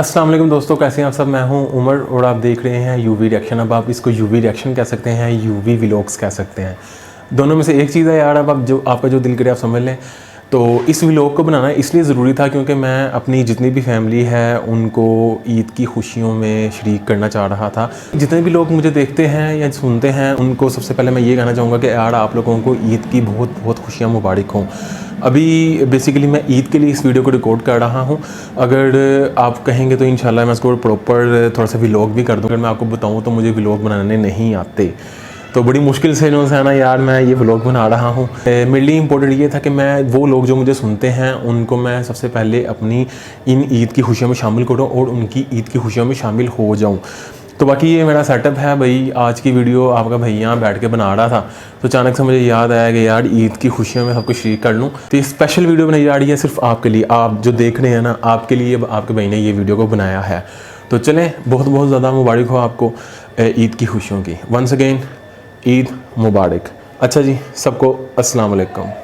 अस्सलाम वालेकुम दोस्तों, कैसे हैं आप सब। मैं हूं उमर और आप देख रहे हैं यूवी रिएक्शन। अब आप इसको यूवी रिएक्शन कह सकते हैं, यूवी व्लॉग्स कह सकते हैं। दोनों में से एक चीज़ है यार। अब आप जो आपका जो दिल करे आप समझ लें। तो इस व्लॉग को बनाना इसलिए ज़रूरी था क्योंकि मैं अपनी जितनी भी फैमिली है उनको ईद की खुशियों में शरीक करना चाह रहा था। जितने भी लोग मुझे देखते हैं या सुनते हैं उनको सबसे पहले मैं ये कहना चाहूँगा कि यार आप लोगों को ईद की बहुत बहुत खुशियाँ मुबारक हों। अभी बेसिकली मैं ईद के लिए इस वीडियो को रिकॉर्ड कर रहा हूँ। अगर आप कहेंगे तो इंशाल्लाह मैं इसको प्रॉपर थोड़ा सा व्लॉग भी कर दूँ। अगर मैं आपको बताऊँ तो मुझे व्लॉग बनाने नहीं आते, तो बड़ी मुश्किल से जो है ना यार मैं ये व्लॉग बना रहा हूँ। मेरे लिए इम्पोर्टेंट ये था कि मैं वो लोग जो मुझे सुनते हैं उनको मैं सबसे पहले अपनी इन ईद की खुशियों में शामिल करूँ और उनकी ईद की खुशियों में शामिल हो जाऊँ। तो बाकी ये मेरा सेटअप है भाई। आज की वीडियो आपका भैया बैठ के बना रहा था तो अचानक से मुझे याद आया कि यार ईद की खुशियों में सब कुछ शरीक कर लूँ। तो ये स्पेशल वीडियो बनाई जा रही है सिर्फ आपके लिए, आप जो देख रहे हैं ना, आपके लिए आपके भाई ने ये वीडियो को बनाया है। तो चलें, बहुत बहुत ज़्यादा मुबारक हो आपको ईद की खुशियों की। वंस अगेन ईद मुबारक। अच्छा जी, सबको अस्सलाम वालेकुम।